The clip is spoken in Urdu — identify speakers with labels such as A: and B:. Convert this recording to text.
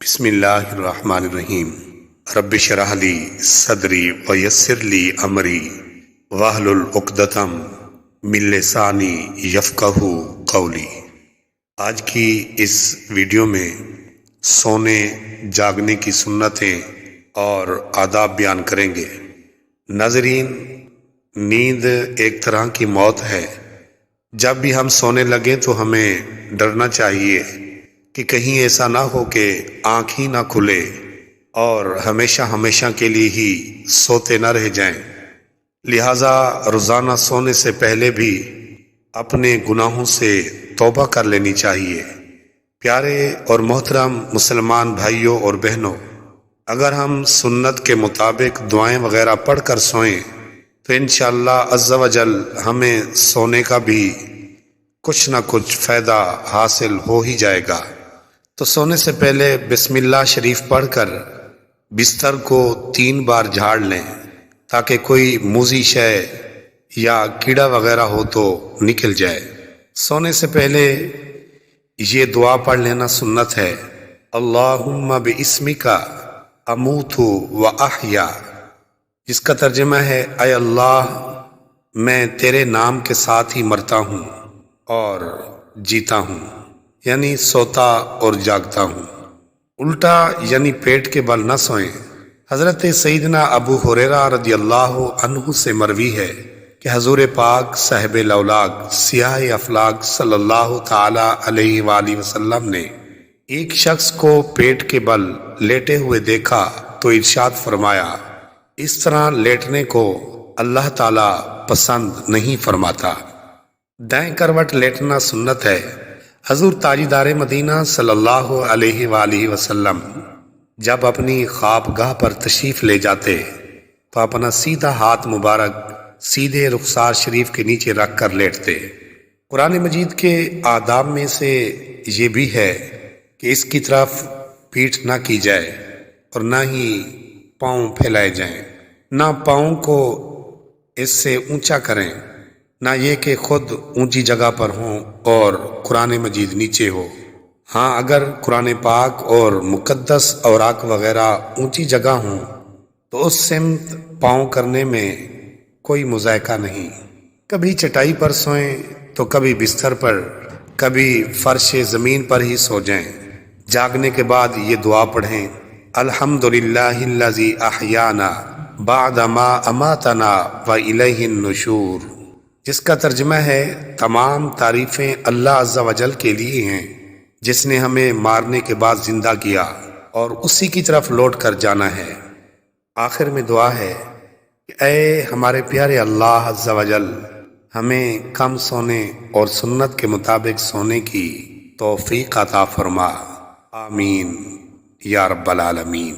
A: بسم اللہ الرحمن الرحیم۔ رب اشرح لی صدری ویسر لی امری واحلل عقدۃ من لسانی یفقہوا قولی۔ آج کی اس ویڈیو میں سونے جاگنے کی سنتیں اور آداب بیان کریں گے۔ ناظرین، نیند ایک طرح کی موت ہے۔ جب بھی ہم سونے لگیں تو ہمیں ڈرنا چاہیے کہ کہیں ایسا نہ ہو کہ آنکھ ہی نہ کھلے اور ہمیشہ کے لیے ہی سوتے نہ رہ جائیں۔ لہٰذا روزانہ سونے سے پہلے بھی اپنے گناہوں سے توبہ کر لینی چاہیے۔ پیارے اور محترم مسلمان بھائیوں اور بہنوں، اگر ہم سنت کے مطابق دعائیں وغیرہ پڑھ کر سوئیں تو انشاءاللہ عز و جل ہمیں سونے کا بھی کچھ نہ کچھ فائدہ حاصل ہو ہی جائے گا۔ تو سونے سے پہلے بسم اللہ شریف پڑھ کر بستر کو 3 بار جھاڑ لیں تاکہ کوئی موذی شے یا کیڑا وغیرہ ہو تو نکل جائے۔ سونے سے پہلے یہ دعا پڑھ لینا سنت ہے، اللہم باسمک اموت و احیا، جس کا ترجمہ ہے اے اللہ، میں تیرے نام کے ساتھ ہی مرتا ہوں اور جیتا ہوں، یعنی سوتا اور جاگتا ہوں۔ الٹا یعنی پیٹ کے بل نہ سوئیں۔ حضرت سیدنا ابو ہریرہ رضی اللہ عنہ سے مروی ہے کہ حضور پاک صاحب الاولاق سیاہ افلاق صلی اللہ تعالی علیہ وآلہ وسلم نے ایک شخص کو پیٹ کے بل لیٹے ہوئے دیکھا تو ارشاد فرمایا، اس طرح لیٹنے کو اللہ تعالی پسند نہیں فرماتا۔ دائیں کروٹ لیٹنا سنت ہے۔ حضور تاجدار مدینہ صلی اللہ علیہ وآلہ وسلم جب اپنی خوابگاہ پر تشریف لے جاتے تو اپنا سیدھا ہاتھ مبارک سیدھے رخسار شریف کے نیچے رکھ کر لیٹتے۔ قرآن مجید کے آداب میں سے یہ بھی ہے کہ اس کی طرف پیٹھ نہ کی جائے اور نہ ہی پاؤں پھیلائے جائیں، نہ پاؤں کو اس سے اونچا کریں، نہ یہ کہ خود اونچی جگہ پر ہوں اور قرآن مجید نیچے ہو۔ ہاں، اگر قرآن پاک اور مقدس اوراق وغیرہ اونچی جگہ ہوں تو اس سمت پاؤں کرنے میں کوئی مذائقہ نہیں۔ کبھی چٹائی پر سوئیں تو کبھی بستر پر، کبھی فرش زمین پر ہی سو جائیں۔ جاگنے کے بعد یہ دعا پڑھیں، الحمدللہ الذی احیانا بعد ما اماتنا والیہ النشور، جس کا ترجمہ ہے تمام تعریفیں اللہ عز و جل کے لیے ہیں جس نے ہمیں مارنے کے بعد زندہ کیا اور اسی کی طرف لوٹ کر جانا ہے۔ آخر میں دعا ہے کہ اے ہمارے پیارے اللہ عز و جل، ہمیں کم سونے اور سنت کے مطابق سونے کی توفیق عطا فرما، آمین یا رب العالمین۔